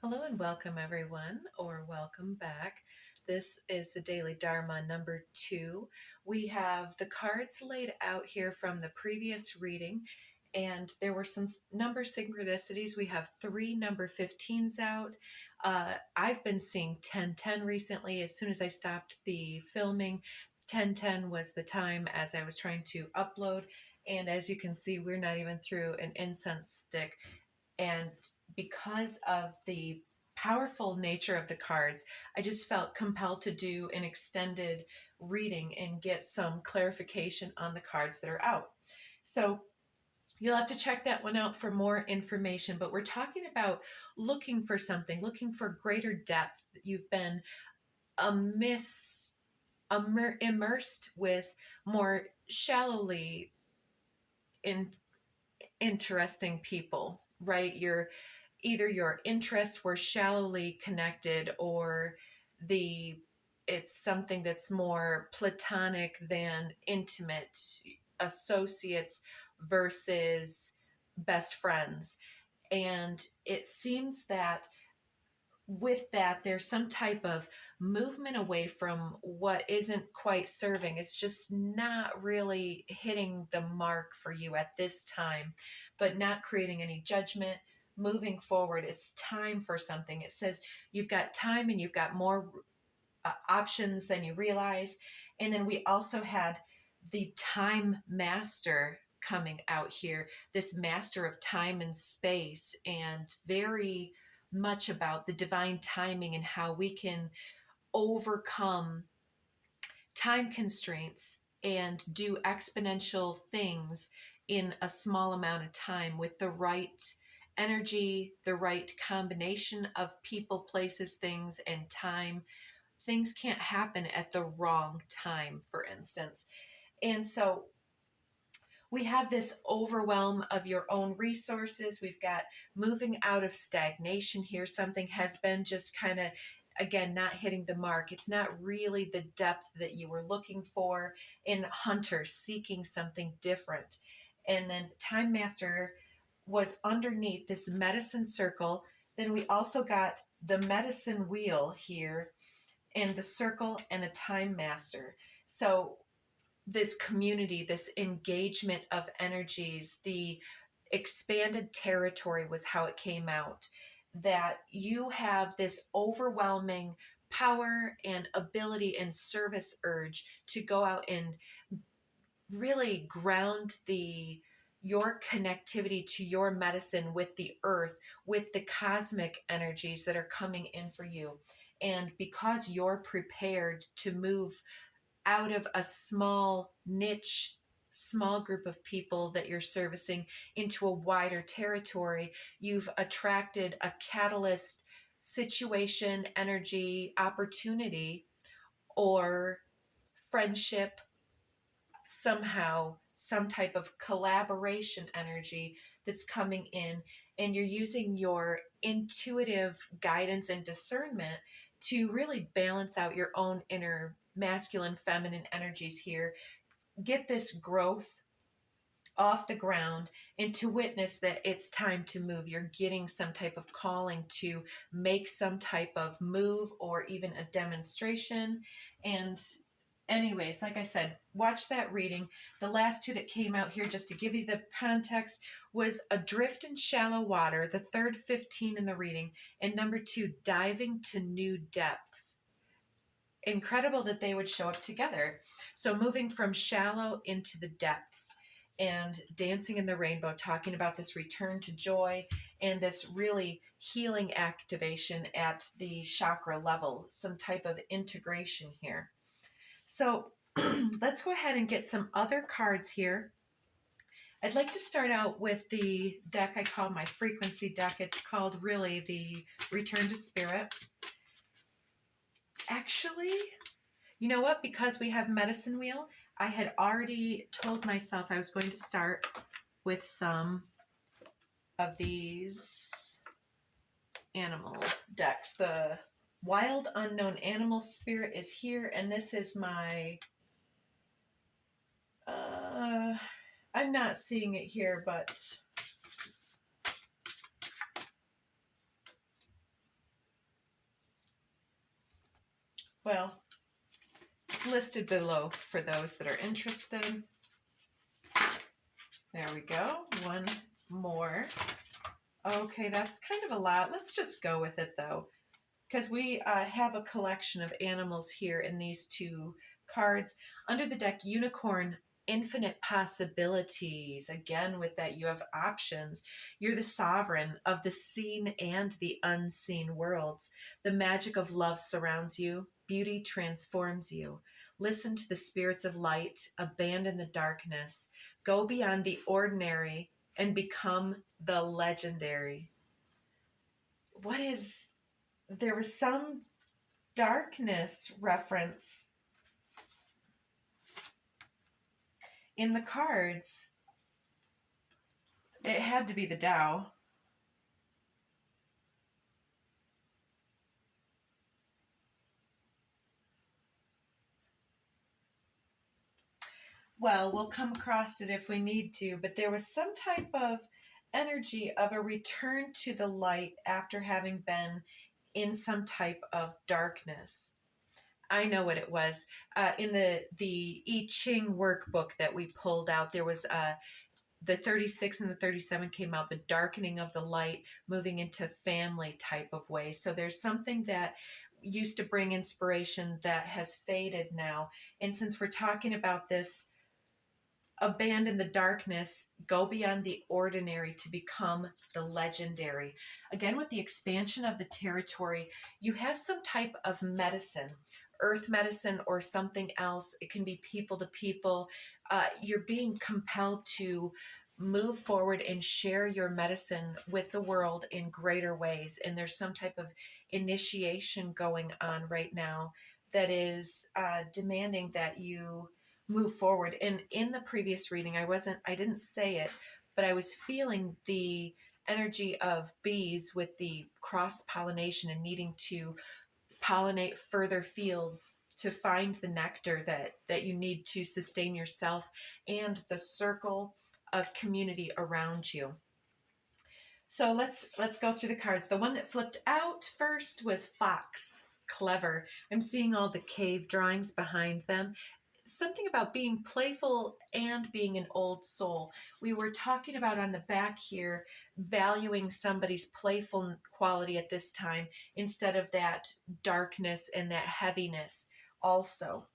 Hello and welcome everyone, or welcome back. This is the Daily Dharma number 2. We have the cards laid out here from the previous reading, and there were some number synchronicities. We have 3 number 15s out. I've been seeing 1010 recently. As soon as I stopped the filming, 1010 was the time as I was trying to upload. And as you can see, we're not even through an incense stick. And because of the powerful nature of the cards, I just felt compelled to do an extended reading and get some clarification on the cards that are out. So you'll have to check that one out for more information, but we're talking about looking for something, looking for greater depth. You've been immersed with more shallowly interesting people, right? Either your interests were shallowly connected, or it's something that's more platonic than intimate, associates versus best friends. And it seems that with that, there's some type of movement away from what isn't quite serving. It's just not really hitting the mark for you at this time, but not creating any judgment. Moving forward, it's time for something. It says you've got time and you've got more options than you realize. And then we also had the time master coming out here, this master of time and space, and very much about the divine timing and how we can overcome time constraints and do exponential things in a small amount of time with the right energy, the right combination of people, places, things, and time. Things can't happen at the wrong time, for instance. And so we have this overwhelm of your own resources. We've got moving out of stagnation here. Something has been just kind of, again, not hitting the mark. It's not really the depth that you were looking for. In Hunter, seeking something different. And then Time Master was underneath this medicine circle. Then we also got the medicine wheel here, and the circle, and a Time Master. So this community, this engagement of energies, the expanded territory was how it came out. That you have this overwhelming power and ability and service urge to go out and really ground your connectivity to your medicine with the earth, with the cosmic energies that are coming in for you. And because you're prepared to move out of a small niche, small group of people that you're servicing into a wider territory, you've attracted a catalyst, situation, energy, opportunity, or friendship, somehow some type of collaboration energy that's coming in, and you're using your intuitive guidance and discernment to really balance out your own inner masculine, feminine energies here. Get this growth off the ground, and to witness that it's time to move. You're getting some type of calling to make some type of move or even a demonstration. And anyways, like I said, watch that reading. The last 2 that came out here, just to give you the context, was Adrift in Shallow Water, the third 15 in the reading, and number 2, Diving to New Depths. Incredible that they would show up together. So moving from shallow into the depths, and Dancing in the Rainbow, talking about this return to joy and this really healing activation at the chakra level, some type of integration here. So let's go ahead and get some other cards here. I'd like to start out with the deck I call my frequency deck. It's called really the Return to Spirit. Actually, you know what? Because we have Medicine Wheel, I had already told myself I was going to start with some of these animal decks. The Wild Unknown Animal Spirit is here, and this is my... I'm not seeing it here, but Well, it's listed below for those that are interested. There we go. One more. Okay, that's kind of a lot. Let's just go with it though, because we have a collection of animals here in these two cards. Under the deck, Unicorn, Infinite Possibilities. Again, with that, you have options. You're the sovereign of the seen and the unseen worlds. The magic of love surrounds you. Beauty transforms you. Listen to the spirits of light. Abandon the darkness. Go beyond the ordinary and become the legendary. What is... There was some darkness reference in the cards. It had to be the Tao. Well, we'll come across it if we need to, but there was some type of energy of a return to the light after having been in some type of darkness. I know what it was. In the I Ching workbook that we pulled out, there was the 36 and the 37 came out, the darkening of the light, moving into family type of way. So there's something that used to bring inspiration that has faded now. And since we're talking about this, abandon the darkness, go beyond the ordinary to become the legendary. Again, with the expansion of the territory, you have some type of medicine, earth medicine or something else. It can be people to people. You're being compelled to move forward and share your medicine with the world in greater ways. And there's some type of initiation going on right now that is demanding that you move forward. And in the previous reading, I didn't say it, but I was feeling the energy of bees with the cross pollination and needing to pollinate further fields to find the nectar that you need to sustain yourself and the circle of community around you. So let's go through the cards. The one that flipped out first was Fox. Clever. I'm seeing all the cave drawings behind them. Something about being playful and being an old soul. We were talking about on the back here, valuing somebody's playful quality at this time instead of that darkness and that heaviness also.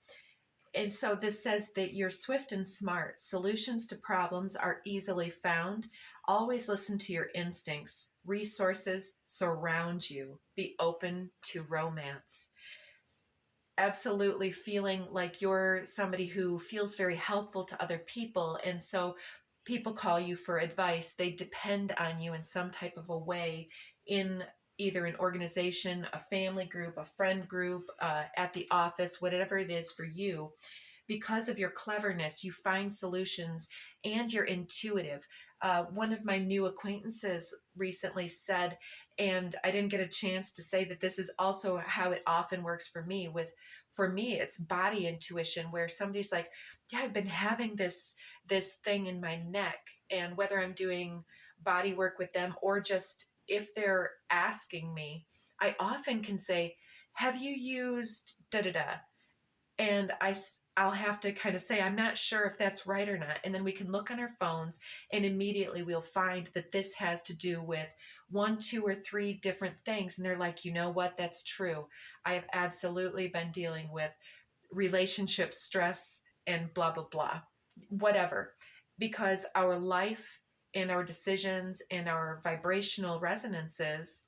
And so this says that you're swift and smart. Solutions to problems are easily found. Always listen to your instincts. Resources surround you. Be open to romance. Absolutely feeling like you're somebody who feels very helpful to other people. And so people call you for advice. They depend on you in some type of a way in either an organization, a family group, a friend group, at the office, whatever it is for you. Because of your cleverness, you find solutions and you're intuitive. One of my new acquaintances recently said, and I didn't get a chance to say that this is also how it often works for me. For me, it's body intuition, where somebody's like, yeah, I've been having this thing in my neck. And whether I'm doing body work with them or just if they're asking me, I often can say, have you used da-da-da? And I'll have to kind of say, I'm not sure if that's right or not. And then we can look on our phones and immediately we'll find that this has to do with 1, 2, or 3 different things. And they're like, you know what? That's true. I have absolutely been dealing with relationship stress and blah, blah, blah, whatever, because our life and our decisions and our vibrational resonances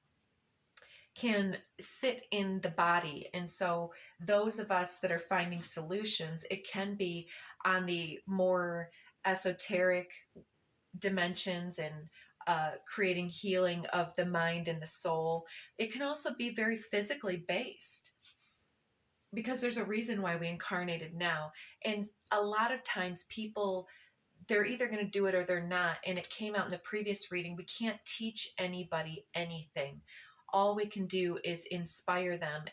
can sit in the body. And so those of us that are finding solutions, it can be on the more esoteric dimensions and creating healing of the mind and the soul. It can also be very physically based because there's a reason why we incarnated now. And a lot of times people, they're either going to do it or they're not. And it came out in the previous reading. We can't teach anybody anything. All we can do is inspire them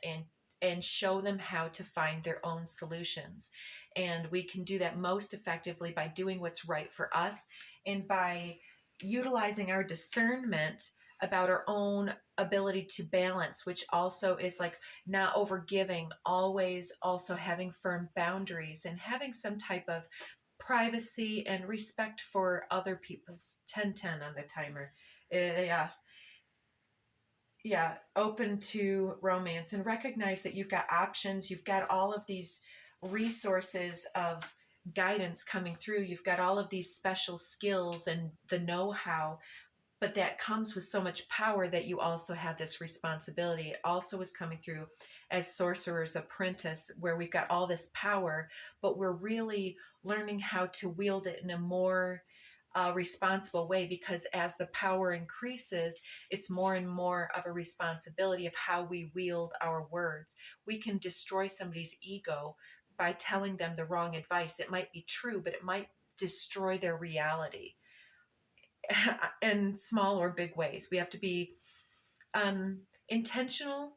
and show them how to find their own solutions. And we can do that most effectively by doing what's right for us and by utilizing our discernment about our own ability to balance, which also is like not overgiving, always also having firm boundaries and having some type of privacy and respect for other people's 10-10 on the timer. Yeah, yeah, open to romance and recognize that you've got options. You've got all of these resources of guidance coming through. You've got all of these special skills and the know-how, but that comes with so much power that you also have this responsibility. It also is coming through as Sorcerer's Apprentice, where we've got all this power, but we're really learning how to wield it in a more responsible way, because as the power increases, it's more and more of a responsibility of how we wield our words. We can destroy somebody's ego by telling them the wrong advice. It might be true, but it might destroy their reality in small or big ways. We have to be intentional,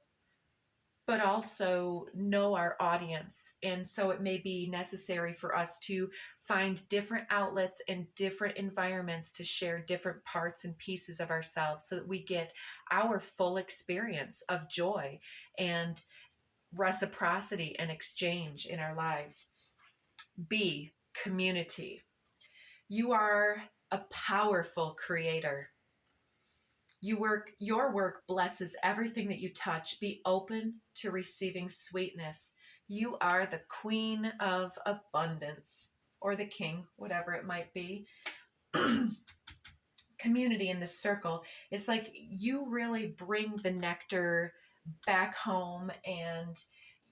but also know our audience. And so it may be necessary for us to find different outlets and different environments to share different parts and pieces of ourselves so that we get our full experience of joy and reciprocity and exchange in our lives. B, community. You are a powerful creator. Your work blesses everything that you touch. Be open to receiving sweetness. You are the queen of abundance, or the king, whatever it might be. Community in the circle. It's like you really bring the nectar back home, and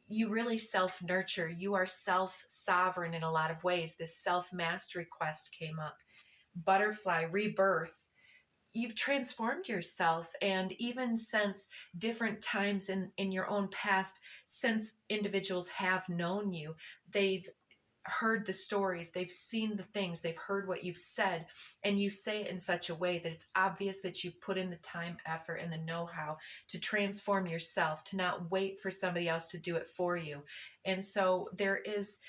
you really self-nurture. You are self-sovereign in a lot of ways. This self-mastery quest came up. Butterfly, rebirth. You've transformed yourself, and even since different times in your own past, since individuals have known you, they've heard the stories, they've seen the things, they've heard what you've said, and you say it in such a way that it's obvious that you put in the time, effort, and the know-how to transform yourself, to not wait for somebody else to do it for you. And so there is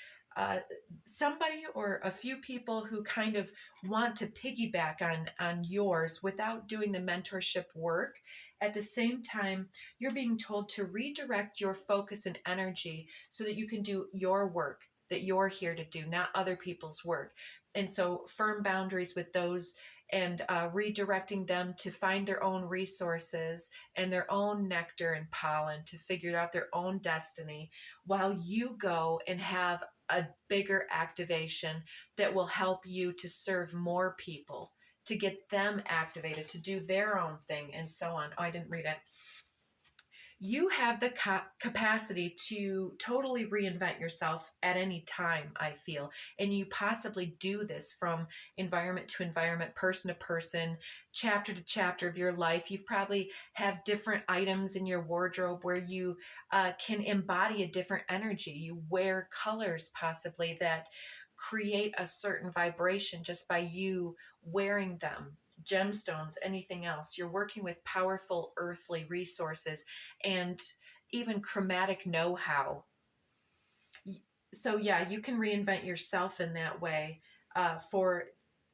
somebody or a few people who kind of want to piggyback on yours without doing the mentorship work. At the same time, you're being told to redirect your focus and energy so that you can do your work that you're here to do, not other people's work. And so firm boundaries with those, and redirecting them to find their own resources and their own nectar and pollen to figure out their own destiny, while you go and have a bigger activation that will help you to serve more people, to get them activated, to do their own thing, and so on. Oh, I didn't read it. You have the capacity to totally reinvent yourself at any time, I feel. And you possibly do this from environment to environment, person to person, chapter to chapter of your life. You've probably have different items in your wardrobe where you can embody a different energy. You wear colors possibly that create a certain vibration just by you wearing them. Gemstones, anything else. You're working with powerful earthly resources and even chromatic know-how. So yeah, you can reinvent yourself in that way for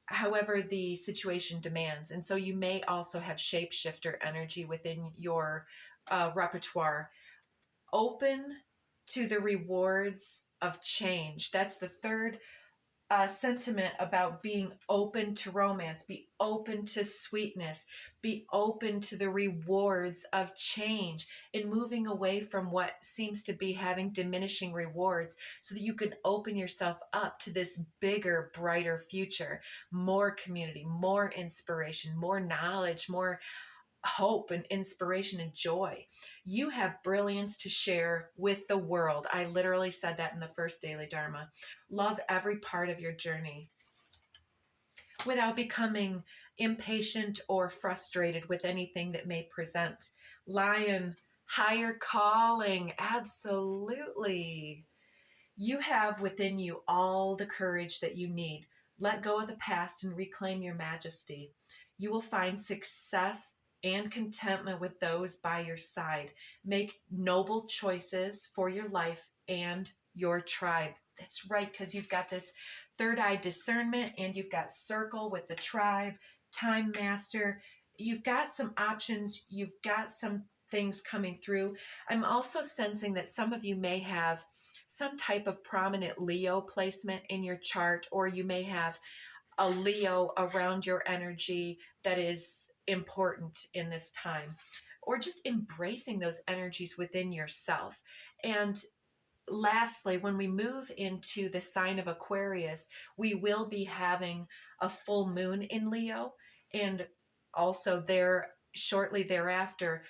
however the situation demands. And so you may also have shapeshifter energy within your repertoire. Open to the rewards of change. That's the third sentiment about being open to romance. Be open to sweetness. Be open to the rewards of change, and moving away from what seems to be having diminishing rewards so that you can open yourself up to this bigger, brighter future. More community, more inspiration, more knowledge, more hope and inspiration and joy. You have brilliance to share with the world. I literally said that in the first Daily Dharma. Love every part of your journey without becoming impatient or frustrated with anything that may present. Lion, higher calling. Absolutely. You have within you all the courage that you need. Let go of the past and reclaim your majesty. You will find success and contentment with those by your side. Make noble choices for your life and your tribe. That's right, because you've got this third eye discernment, and you've got circle with the tribe, time master. you've got some options, you've got some things coming through. I'm also sensing that some of you may have some type of prominent Leo placement in your chart, or you may have a Leo around your energy that is important in this time, or just embracing those energies within yourself. And lastly, when we move into the sign of Aquarius, we will be having a full moon in Leo. And also, there shortly thereafter,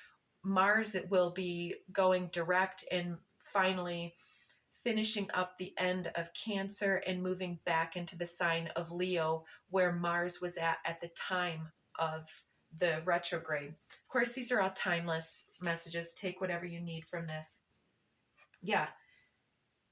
Mars will be going direct and finally finishing up the end of Cancer and moving back into the sign of Leo, where Mars was at the time of the retrograde. Of course, these are all timeless messages. Take whatever you need from this. Yeah,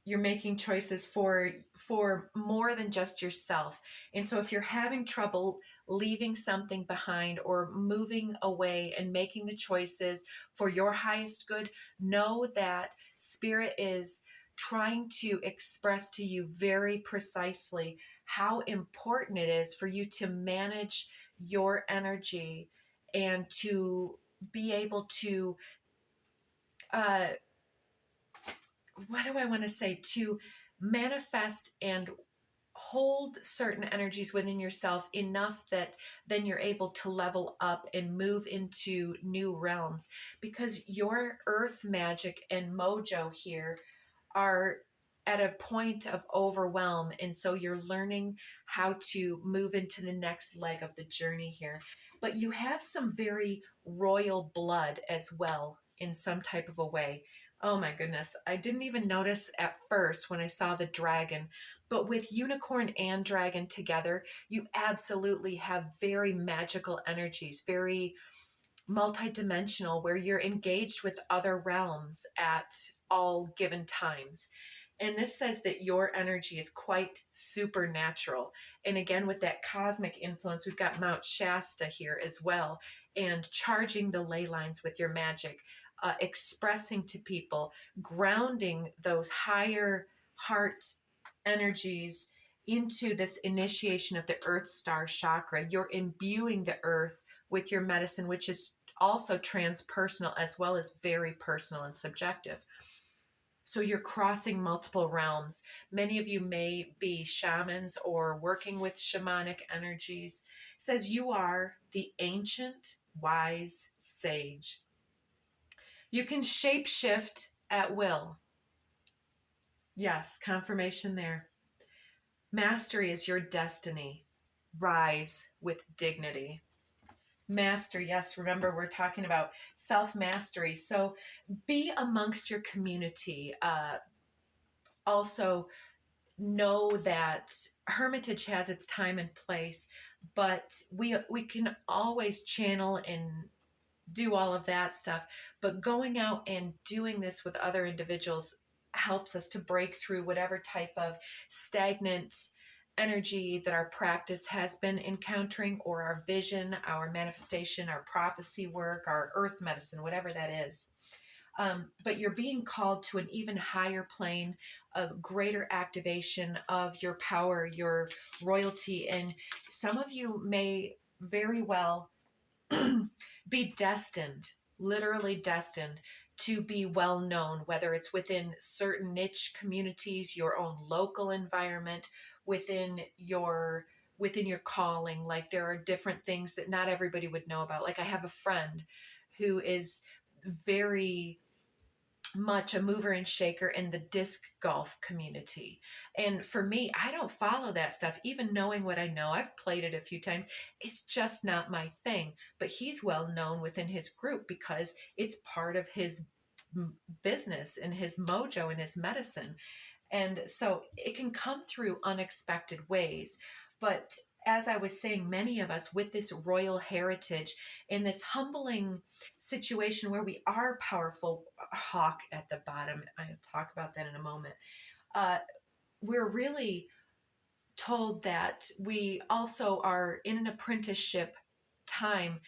you're making choices for more than just yourself. And so if you're having trouble leaving something behind or moving away and making the choices for your highest good, know that Spirit is trying to express to you very precisely how important it is for you to manage your energy and to be able to what do I want to say, to manifest and hold certain energies within yourself enough that then you're able to level up and move into new realms, because your earth magic and mojo here are at a point of overwhelm, and so you're learning how to move into the next leg of the journey here. But you have some very royal blood as well in some type of a way. Oh my goodness, I didn't even notice at first when I saw the dragon, but with unicorn and dragon together, you absolutely have very magical energies, very multidimensional, where you're engaged with other realms at all given times. And this says that your energy is quite supernatural. And again, with that cosmic influence, we've got Mount Shasta here as well, and charging the ley lines with your magic, expressing to people, grounding those higher heart energies into this initiation of the Earth Star chakra. You're imbuing the earth with your medicine, which is also transpersonal as well as very personal and subjective. So you're crossing multiple realms. Many of you may be shamans or working with shamanic energies. It says you are the ancient wise sage. You can shapeshift at will. Yes, confirmation there. Mastery is your destiny. Rise with dignity. Master, yes, remember we're talking about self-mastery. So be amongst your community. Also know that hermitage has its time and place, but we can always channel and do all of that stuff. But going out and doing this with other individuals helps us to break through whatever type of stagnant energy that our practice has been encountering, or our vision, our manifestation, our prophecy work, our earth medicine, whatever that is. But you're being called to an even higher plane of greater activation of your power, your royalty. And some of you may very well be destined, literally destined, to be well known, whether it's within certain niche communities, your own local environment, within your calling. Like, there are different things that not everybody would know about. Like, I have a friend who is very much a mover and shaker in the disc golf community. And for me, I don't follow that stuff. Even knowing what I know, I've played it a few times. It's just not my thing. But he's well known within his group because it's part of his business and his mojo and his medicine. And so it can come through unexpected ways. But as I was saying, many of us with this royal heritage in this humbling situation where we are powerful, hawk at the bottom, I'll talk about that in a moment, we're really told that we also are in an apprenticeship time,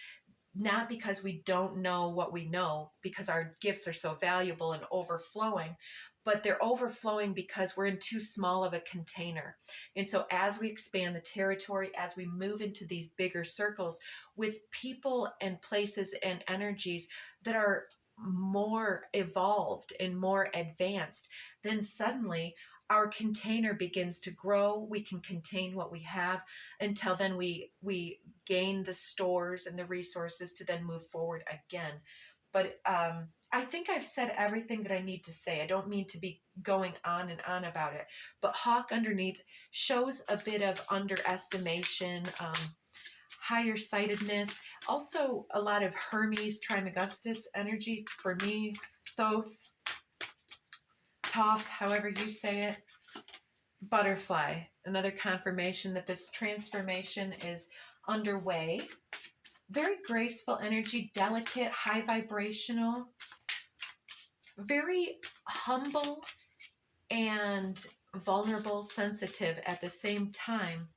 not because we don't know what we know, because our gifts are so valuable and overflowing, but they're overflowing because we're in too small of a container. And so as we expand the territory, as we move into these bigger circles with people and places and energies that are more evolved and more advanced, then suddenly our container begins to grow. We can contain what we have until then we gain the stores and the resources to then move forward again. But I think I've said everything that I need to say. I don't mean to be going on and on about it, but Hawk underneath shows a bit of underestimation, higher sightedness, also a lot of Hermes Trismegistus energy for me, Thoth, Thoth, however you say it. Butterfly, another confirmation that this transformation is underway. Very graceful energy, delicate, high vibrational, very humble and vulnerable, sensitive at the same time.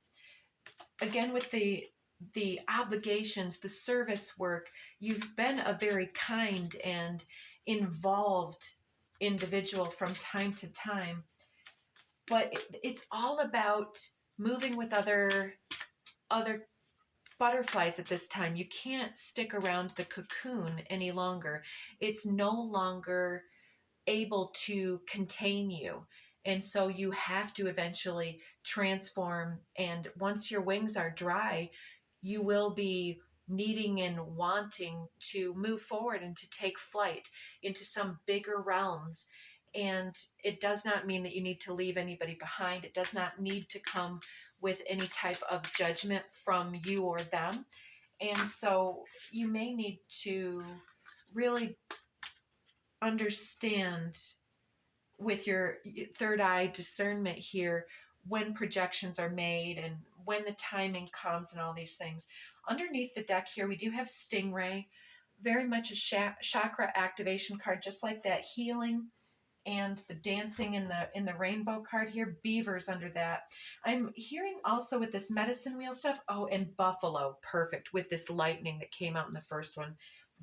Again, with the obligations, the service work, you've been a very kind and involved individual from time to time. But it's all about moving with other butterflies at this time. You can't stick around the cocoon any longer. It's no longer able to contain you. And so you have to eventually transform. And once your wings are dry, you will be needing and wanting to move forward and to take flight into some bigger realms. And it does not mean that you need to leave anybody behind. It does not need to come with any type of judgment from you or them. And so you may need to really understand with your third eye discernment here when projections are made and when the timing comes and all these things. Underneath the deck here, we do have Stingray, very much a chakra activation card, just like that healing and the dancing in the rainbow card here. Beavers under that. I'm hearing also with this medicine wheel stuff. Oh, and buffalo, perfect, with this lightning that came out in the first one.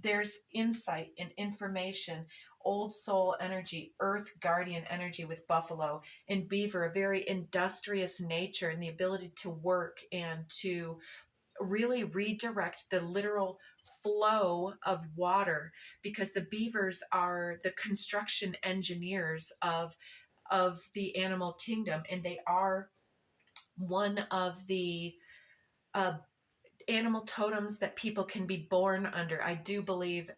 There's insight and information, old soul energy, earth guardian energy with buffalo, and beaver, a very industrious nature and the ability to work and to really redirect the literal flow of water, because the beavers are the construction engineers of the animal kingdom, and they are one of the animal totems that people can be born under. I do believe,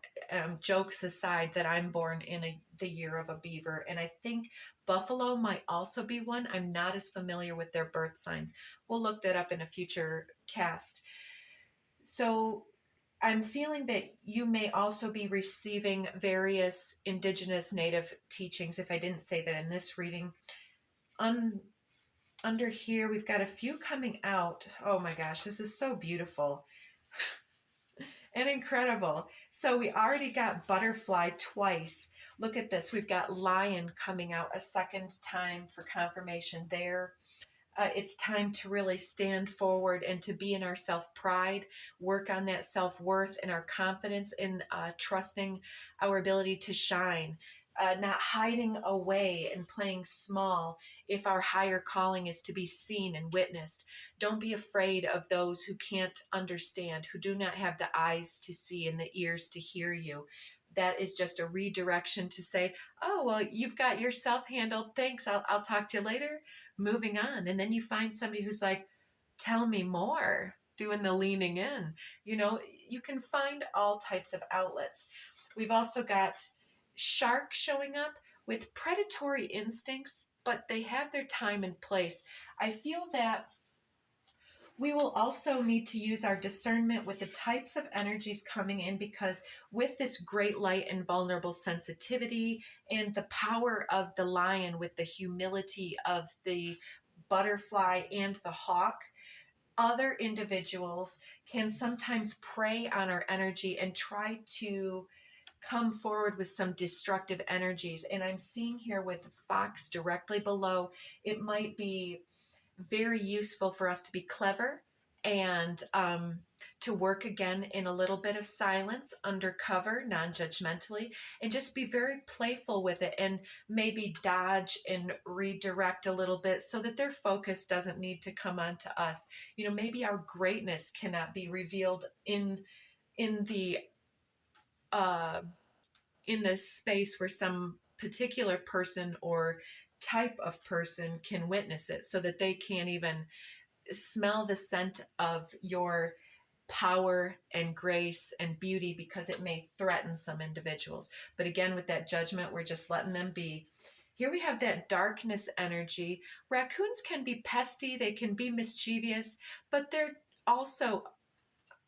jokes aside, that I'm born in the year of a beaver, and I think buffalo might also be one. I'm not as familiar with their birth signs. We'll look that up in a future cast. So I'm feeling that you may also be receiving various indigenous native teachings, if I didn't say that in this reading. Under here, we've got a few coming out. Oh my gosh, this is so beautiful and incredible. So we already got butterfly twice. Look at this. We've got lion coming out a second time for confirmation there. It's time to really stand forward and to be in our self-pride, work on that self-worth and our confidence in trusting our ability to shine, not hiding away and playing small if our higher calling is to be seen and witnessed. Don't be afraid of those who can't understand, who do not have the eyes to see and the ears to hear you. That is just a redirection to say, oh, well, you've got yourself handled. Thanks. I'll talk to you later. Moving on. And then you find somebody who's like, tell me more, doing the leaning in. You know, you can find all types of outlets. We've also got shark showing up with predatory instincts, but they have their time and place. I feel that we will also need to use our discernment with the types of energies coming in, because with this great light and vulnerable sensitivity and the power of the lion with the humility of the butterfly and the hawk, other individuals can sometimes prey on our energy and try to come forward with some destructive energies. And I'm seeing here with fox directly below, it might be very useful for us to be clever and to work again in a little bit of silence, undercover, non-judgmentally, and just be very playful with it, and maybe dodge and redirect a little bit so that their focus doesn't need to come onto us. You know, maybe our greatness cannot be revealed in the uh, in this space where some particular person or type of person can witness it, so that they can't even smell the scent of your power and grace and beauty, because it may threaten some individuals. But again, with that judgment, we're just letting them be. Here we have that darkness energy. Raccoons can be pesty, they can be mischievous, but they're also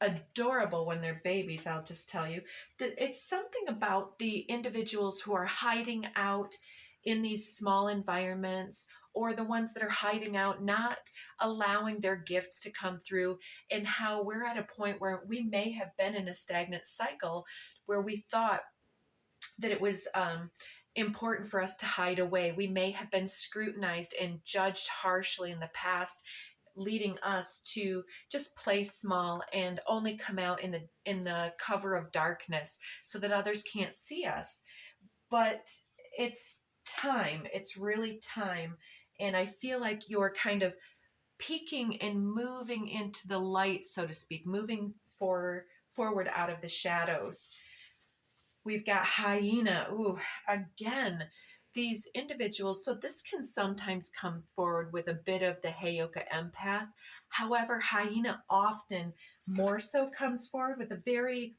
adorable when they're babies. I'll just tell you that it's something about the individuals who are hiding out in these small environments, or the ones that are hiding out, not allowing their gifts to come through, and how we're at a point where we may have been in a stagnant cycle where we thought that it was important for us to hide away. We may have been scrutinized and judged harshly in the past, leading us to just play small and only come out in the cover of darkness so that others can't see us. But it's time. It's really time. And I feel like you're kind of peeking and moving into the light, so to speak, moving forward out of the shadows. We've got hyena. Ooh, again, these individuals. So this can sometimes come forward with a bit of the Heyoka empath. However, hyena often more so comes forward with a very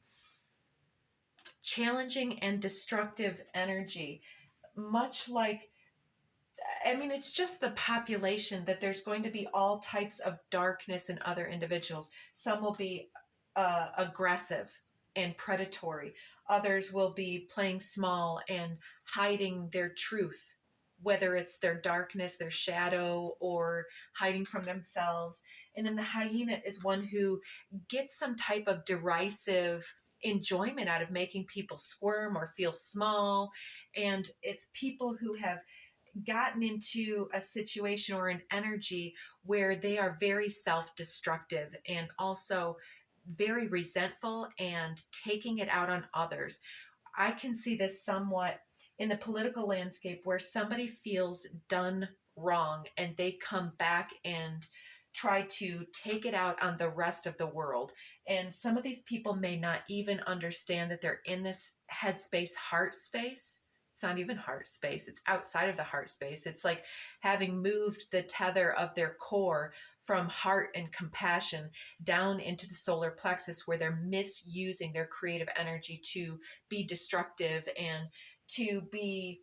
challenging and destructive energy. Much like, I mean, it's just the population that there's going to be all types of darkness in other individuals. Some will be aggressive and predatory. Others will be playing small and hiding their truth, whether it's their darkness, their shadow, or hiding from themselves. And then the hyena is one who gets some type of derisive enjoyment out of making people squirm or feel small. And it's people who have gotten into a situation or an energy where they are very self-destructive and also very resentful and taking it out on others. I can see this somewhat in the political landscape where somebody feels done wrong and they come back and try to take it out on the rest of the world. And some of these people may not even understand that they're in this headspace, heart space. It's not even heart space. It's outside of the heart space. It's like having moved the tether of their core from heart and compassion down into the solar plexus, where they're misusing their creative energy to be destructive and to be,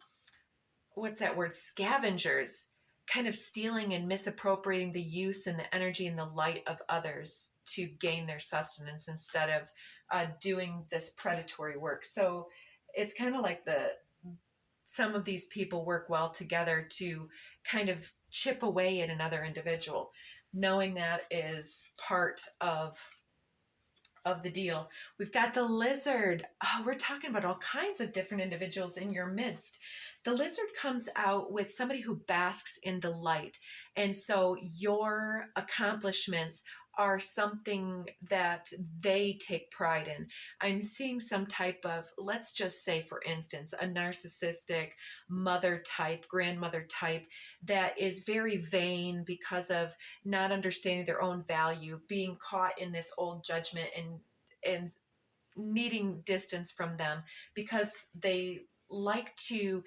what's that word, scavengers, kind of stealing and misappropriating the use and the energy and the light of others to gain their sustenance instead of doing this predatory work. So it's kind of like some of these people work well together to kind of chip away at another individual, knowing that is part of the deal. We've got the lizard. Oh, we're talking about all kinds of different individuals in your midst. The lizard comes out with somebody who basks in the light. And so your accomplishments are something that they take pride in. I'm seeing some type of, let's just say, for instance, a narcissistic mother type, grandmother type that is very vain because of not understanding their own value, being caught in this old judgment and needing distance from them because they like to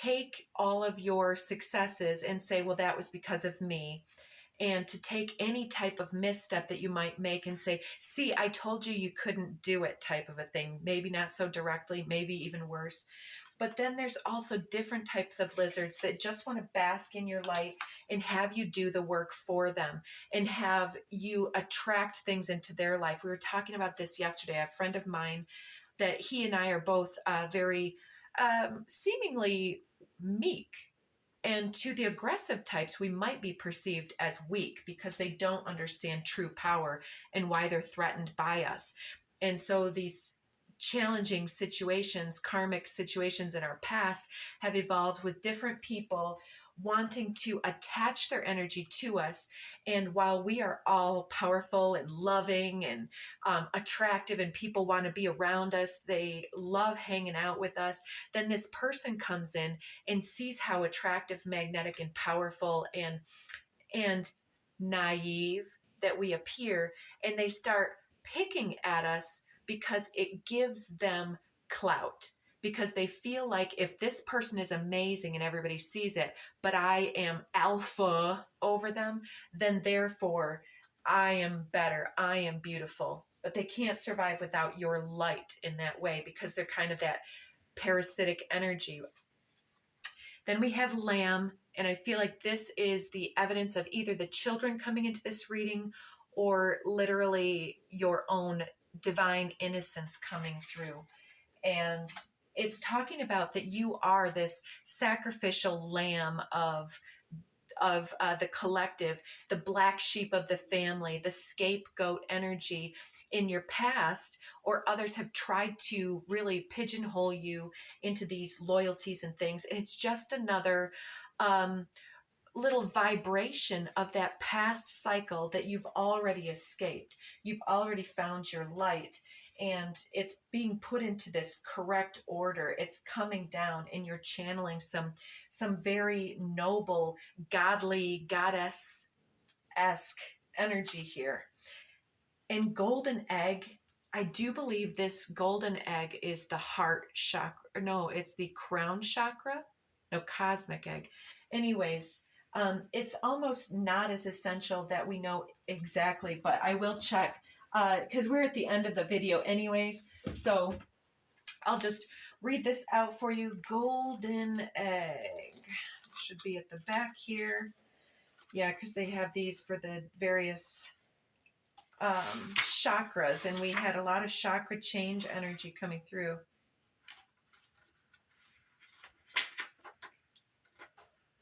take all of your successes and say, well, that was because of me. And to take any type of misstep that you might make and say, see, I told you you couldn't do it, type of a thing. Maybe not so directly, maybe even worse. But then there's also different types of lizards that just want to bask in your light and have you do the work for them and have you attract things into their life. We were talking about this yesterday. A friend of mine, that he and I are both very seemingly meek. And to the aggressive types, we might be perceived as weak because they don't understand true power and why they're threatened by us. And so these challenging situations, karmic situations in our past have evolved with different people wanting to attach their energy to us. And while we are all powerful and loving and attractive and people want to be around us, they love hanging out with us, then this person comes in and sees how attractive, magnetic, and powerful and naive that we appear, and they start picking at us because it gives them clout, because they feel like if this person is amazing and everybody sees it, but I am alpha over them, then therefore I am better, I am beautiful. But they can't survive without your light in that way, because they're kind of that parasitic energy. Then we have Lamb, and I feel like this is the evidence of either the children coming into this reading or literally your own divine innocence coming through. And it's talking about that you are this sacrificial lamb of the collective, the black sheep of the family, the scapegoat energy in your past, or others have tried to really pigeonhole you into these loyalties and things. And it's just another little vibration of that past cycle that you've already escaped. You've already found your light, and it's being put into this correct order. It's coming down, and you're channeling some very noble, godly, goddess-esque energy here. And golden egg, I do believe this golden egg is the heart chakra. No, it's the crown chakra. No, cosmic egg. Anyways, it's almost not as essential that we know exactly, but I will check because we're at the end of the video anyways. So I'll just read this out for you. Golden egg should be at the back here. Yeah, because they have these for the various chakras, and we had a lot of chakra change energy coming through.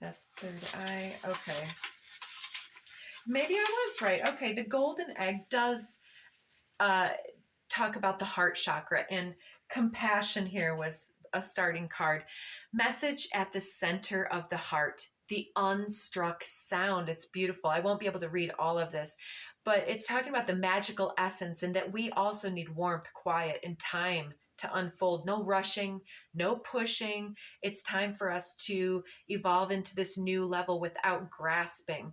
That's third eye. Okay. Maybe I was right. Okay, the golden egg does talk about the heart chakra, and compassion here was a starting card. Message at the center of the heart, the unstruck sound. It's beautiful. I won't be able to read all of this, but it's talking about the magical essence, and that we also need warmth, quiet, and time to unfold. No rushing, no pushing. It's time for us to evolve into this new level without grasping.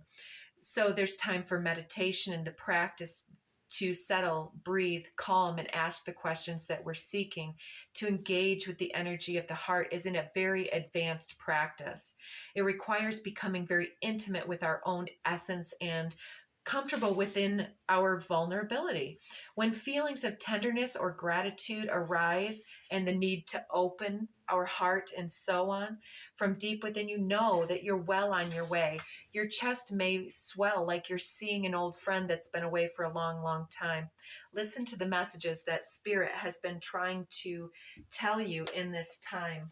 So there's time for meditation and the practice to settle, breathe, calm, and ask the questions that we're seeking. To engage with the energy of the heart is in a very advanced practice. It requires becoming very intimate with our own essence and comfortable within our vulnerability. When feelings of tenderness or gratitude arise and the need to open our heart and so on, from deep within you, know that you're well on your way. Your chest may swell like you're seeing an old friend that's been away for a long, long time. Listen to the messages that Spirit has been trying to tell you in this time.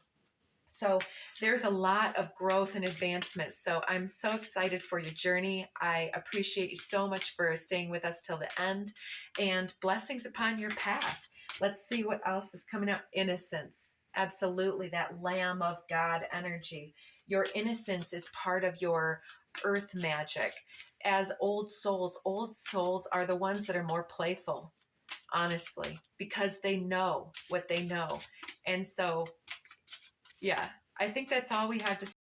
So there's a lot of growth and advancement. So I'm so excited for your journey. I appreciate you so much for staying with us till the end, and blessings upon your path. Let's see what else is coming up. Innocence. Absolutely. That Lamb of God energy. Your innocence is part of your earth magic. As old souls are the ones that are more playful, honestly, because they know what they know. And so, yeah, I think that's all we have to say.